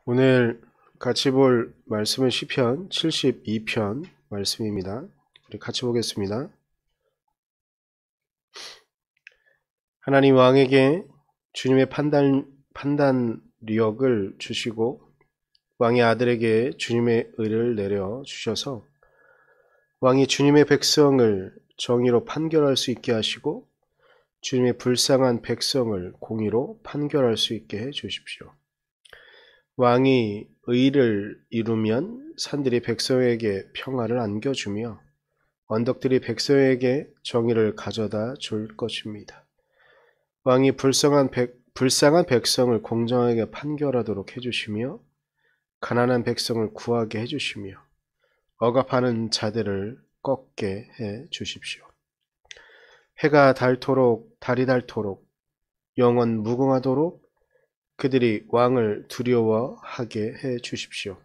오늘 같이 볼 말씀은 시편 72편 말씀입니다. 우리 같이 보겠습니다. 하나님 왕에게 주님의 판단력을 주시고 왕의 아들에게 주님의 의를 내려 주셔서 왕이 주님의 백성을 정의로 판결할 수 있게 하시고 주님의 불쌍한 백성을 공의로 판결할 수 있게 해 주십시오. 왕이 의를 이루면 산들이 백성에게 평화를 안겨주며 언덕들이 백성에게 정의를 가져다 줄 것입니다. 왕이 불쌍한 백성을 공정하게 판결하도록 해주시며 가난한 백성을 구하게 해주시며 억압하는 자들을 꺾게 해 주십시오. 해가 달이 닳도록 영원 무궁하도록 그들이 왕을 두려워하게 해 주십시오.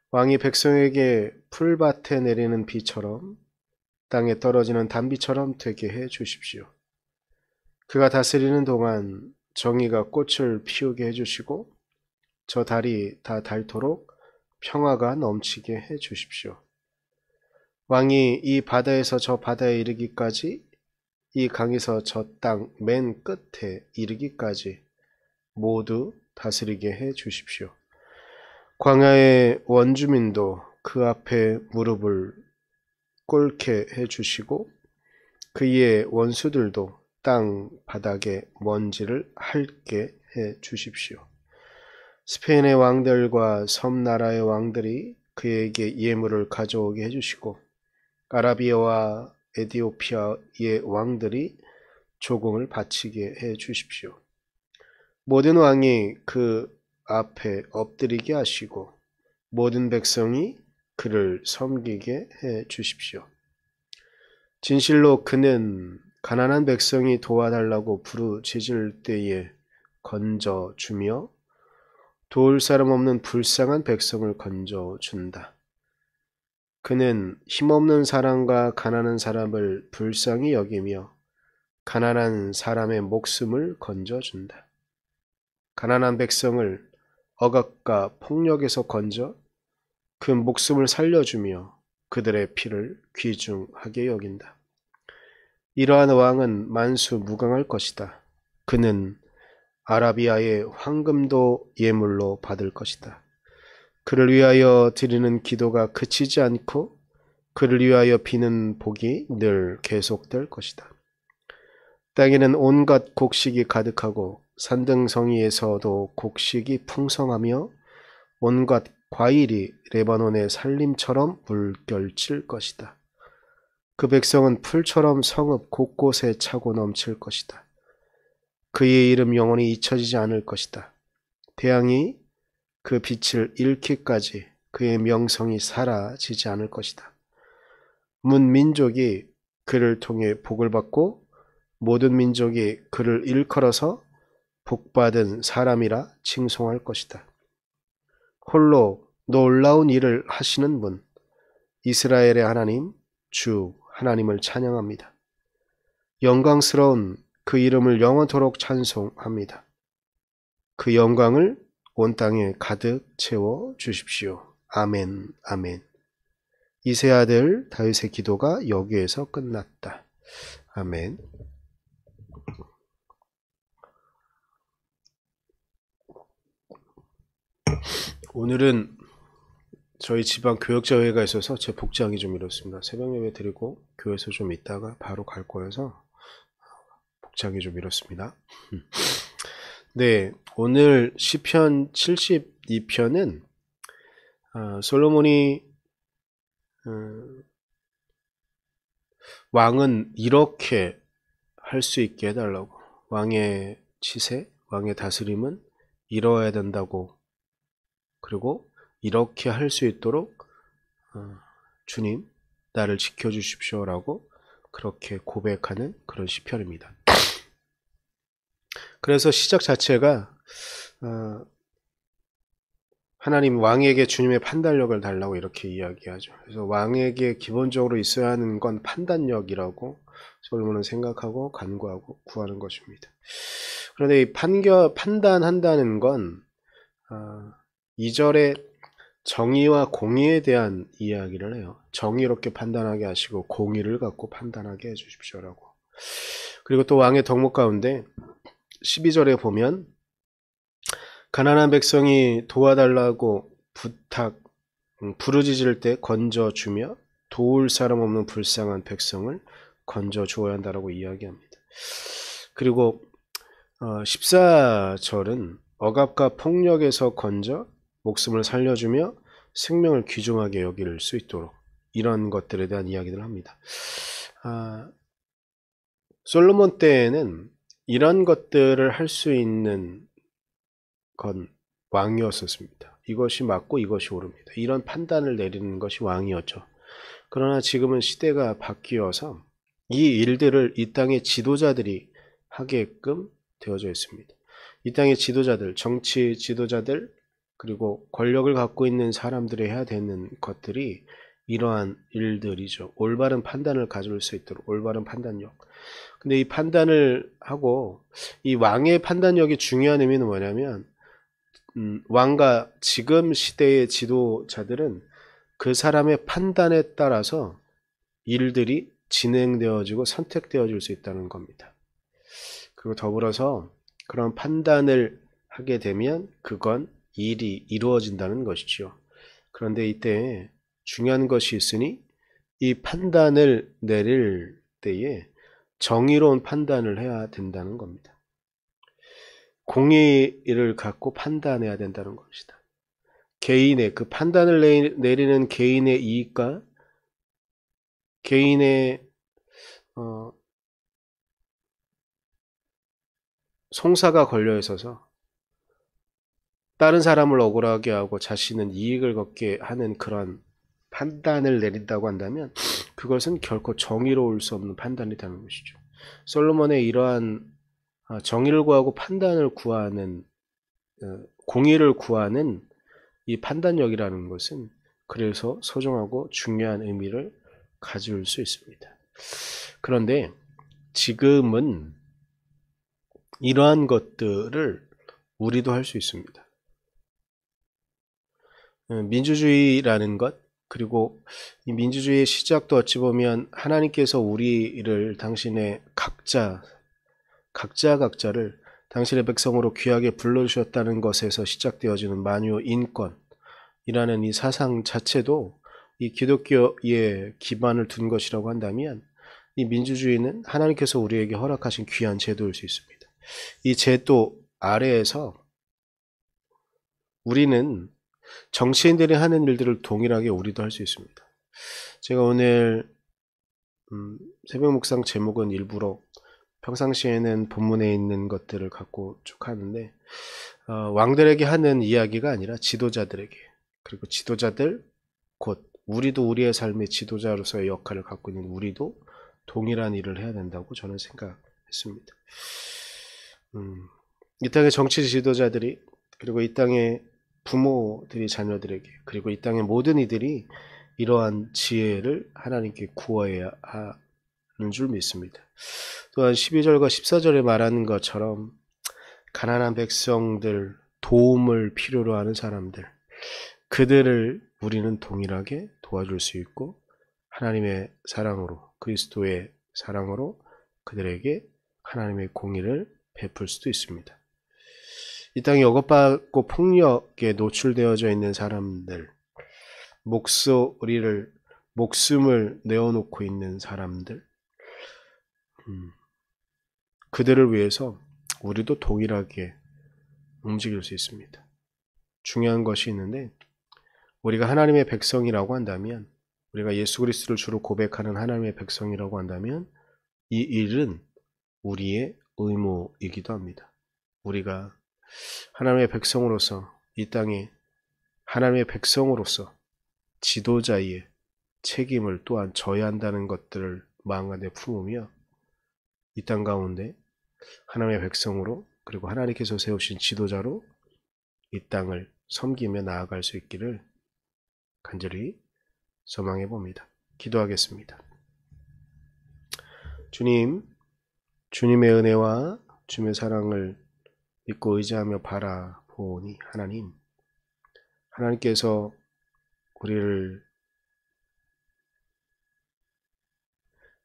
왕이 백성에게 풀밭에 내리는 비처럼 땅에 떨어지는 단비처럼 되게 해 주십시오. 그가 다스리는 동안 정의가 꽃을 피우게 해 주시고 저 달이 다 닳도록 평화가 넘치게 해 주십시오. 왕이 이 바다에서 저 바다에 이르기까지 이 강에서 저 땅 맨 끝에 이르기까지 모두 다스리게 해 주십시오. 광야의 원주민도 그 앞에 무릎을 꿇게 해 주시고 그의 원수들도 땅 바닥에 먼지를 핥게 해 주십시오. 스페인의 왕들과 섬나라의 왕들이 그에게 예물을 가져오게 해 주시고 아라비아와 에디오피아의 왕들이 조공을 바치게 해 주십시오. 모든 왕이 그 앞에 엎드리게 하시고 모든 백성이 그를 섬기게 해 주십시오. 진실로 그는 가난한 백성이 도와달라고 부르짖을 때에 건져주며 도울 사람 없는 불쌍한 백성을 건져준다. 그는 힘없는 사람과 가난한 사람을 불쌍히 여기며 가난한 사람의 목숨을 건져준다. 가난한 백성을 억압과 폭력에서 건져 그 목숨을 살려주며 그들의 피를 귀중하게 여긴다. 이러한 왕은 만수무강할 것이다. 그는 아라비아의 황금도 예물로 받을 것이다. 그를 위하여 드리는 기도가 그치지 않고 그를 위하여 비는 복이 늘 계속될 것이다. 땅에는 온갖 곡식이 가득하고 산등성이에서도 곡식이 풍성하며 온갖 과일이 레바논의 산림처럼 물결칠 것이다. 그 백성은 풀처럼 성읍 곳곳에 차고 넘칠 것이다. 그의 이름 영원히 잊혀지지 않을 것이다. 태양이 그 빛을 잃기까지 그의 명성이 사라지지 않을 것이다. 문민족이 그를 통해 복을 받고 모든 민족이 그를 일컬어서 복받은 사람이라 칭송할 것이다. 홀로 놀라운 일을 하시는 분, 이스라엘의 하나님, 주 하나님을 찬양합니다. 영광스러운 그 이름을 영원토록 찬송합니다. 그 영광을 온 땅에 가득 채워 주십시오. 아멘, 아멘. 이세 아들 다윗의 기도가 여기에서 끝났다. 아멘. 오늘은 저희 지방 교역자회가 있어서 제 복장이 좀 이렇습니다. 새벽 예배 드리고 교회에서 좀 있다가 바로 갈 거여서 복장이 좀 이렇습니다. 네, 오늘 시편 72편은 솔로몬이 왕은 이렇게 할 수 있게 해달라고, 왕의 치세, 왕의 다스림은 이뤄야 된다고, 그리고 이렇게 할 수 있도록 주님 나를 지켜주십시오 라고 그렇게 고백하는 그런 시편입니다. 그래서 시작 자체가 하나님 왕에게 주님의 판단력을 달라고 이렇게 이야기하죠. 그래서 왕에게 기본적으로 있어야 하는 건 판단력이라고 솔로몬은 생각하고 간구하고 구하는 것입니다. 그런데 이 판단한다는 건 2절에 정의와 공의에 대한 이야기를 해요. 정의롭게 판단하게 하시고 공의를 갖고 판단하게 해주십시오라고. 그리고 또 왕의 덕목 가운데 12절에 보면 가난한 백성이 도와달라고 부르짖을 때 건져주며 도울 사람 없는 불쌍한 백성을 건져주어야 한다라고 이야기합니다. 그리고 14절은 억압과 폭력에서 건져 목숨을 살려주며 생명을 귀중하게 여길 수 있도록 이런 것들에 대한 이야기를 합니다. 솔로몬 때에는 이런 것들을 할 수 있는 건 왕이었었습니다. 이것이 맞고 이것이 옳습니다. 이런 판단을 내리는 것이 왕이었죠. 그러나 지금은 시대가 바뀌어서 이 일들을 이 땅의 지도자들이 하게끔 되어져 있습니다. 이 땅의 지도자들, 정치 지도자들, 그리고 권력을 갖고 있는 사람들이 해야 되는 것들이 이러한 일들이죠. 올바른 판단을 가질 수 있도록 올바른 판단력. 근데 이 판단을 하고 이 왕의 판단력이 중요한 의미는 뭐냐면 왕과 지금 시대의 지도자들은 그 사람의 판단에 따라서 일들이 진행되어지고 선택되어질 수 있다는 겁니다. 그리고 더불어서 그런 판단을 하게 되면 그건 일이 이루어진다는 것이죠. 그런데 이때 중요한 것이 있으니 이 판단을 내릴 때에 정의로운 판단을 해야 된다는 겁니다. 공의를 갖고 판단해야 된다는 것이다. 개인의 그 판단을 내리는 개인의 이익과 개인의 송사가 걸려 있어서 다른 사람을 억울하게 하고 자신은 이익을 얻게 하는 그런 판단을 내린다고 한다면 그것은 결코 정의로울 수 없는 판단이 되는 것이죠. 솔로몬의 이러한 정의를 구하고 판단을 구하는 공의를 구하는 이 판단력이라는 것은 그래서 소중하고 중요한 의미를 가질 수 있습니다. 그런데 지금은 이러한 것들을 우리도 할 수 있습니다. 민주주의라는 것, 그리고 이 민주주의의 시작도 어찌 보면 하나님께서 우리를 당신의 각자를 당신의 백성으로 귀하게 불러주셨다는 것에서 시작되어지는 만유 인권이라는 이 사상 자체도 이 기독교의 기반을 둔 것이라고 한다면 이 민주주의는 하나님께서 우리에게 허락하신 귀한 제도일 수 있습니다. 이 제도 아래에서 우리는 정치인들이 하는 일들을 동일하게 우리도 할 수 있습니다. 제가 오늘 새벽 묵상 제목은 일부러 평상시에는 본문에 있는 것들을 갖고 쭉 하는데 왕들에게 하는 이야기가 아니라 지도자들에게, 그리고 지도자들 곧 우리도 우리의 삶의 지도자로서의 역할을 갖고 있는 우리도 동일한 일을 해야 된다고 저는 생각했습니다. 이 땅의 정치 지도자들이, 그리고 이 땅의 부모들이 자녀들에게, 그리고 이 땅의 모든 이들이 이러한 지혜를 하나님께 구해야 하는 줄 믿습니다. 또한 12절과 14절에 말하는 것처럼 가난한 백성들, 도움을 필요로 하는 사람들, 그들을 우리는 동일하게 도와줄 수 있고 하나님의 사랑으로, 그리스도의 사랑으로 그들에게 하나님의 공의를 베풀 수도 있습니다. 이 땅에 억압받고 폭력에 노출되어져 있는 사람들, 목숨을 내어놓고 있는 사람들, 그들을 위해서 우리도 동일하게 움직일 수 있습니다. 중요한 것이 있는데, 우리가 하나님의 백성이라고 한다면, 우리가 예수 그리스도를 주로 고백하는 하나님의 백성이라고 한다면 이 일은 우리의 의무이기도 합니다. 우리가 하나님의 백성으로서, 이 땅에 하나님의 백성으로서 지도자의 책임을 또한 져야 한다는 것들을 마음가운데 품으며 이 땅 가운데 하나님의 백성으로, 그리고 하나님께서 세우신 지도자로 이 땅을 섬기며 나아갈 수 있기를 간절히 소망해 봅니다. 기도하겠습니다. 주님, 주님의 은혜와 주님의 사랑을 믿고 의지하며 바라보니 하나님, 하나님께서 우리를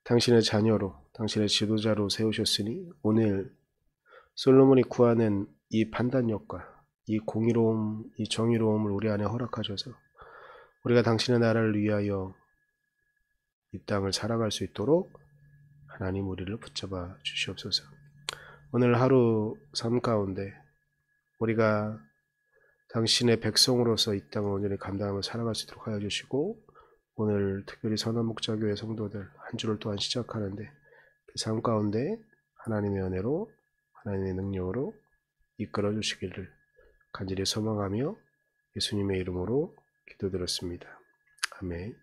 당신의 자녀로, 당신의 지도자로 세우셨으니 오늘 솔로몬이 구하는 이 판단력과 이 공의로움, 이 정의로움을 우리 안에 허락하셔서 우리가 당신의 나라를 위하여 이 땅을 살아갈 수 있도록 하나님 우리를 붙잡아 주시옵소서. 오늘 하루 삶 가운데 우리가 당신의 백성으로서 이 땅을 온전히 감당하며 살아갈 수 있도록 하여 주시고, 오늘 특별히 선한목자교회 성도들 한 주를 또한 시작하는데 그 삶 가운데 하나님의 은혜로, 하나님의 능력으로 이끌어 주시기를 간절히 소망하며 예수님의 이름으로 기도드렸습니다. 아멘.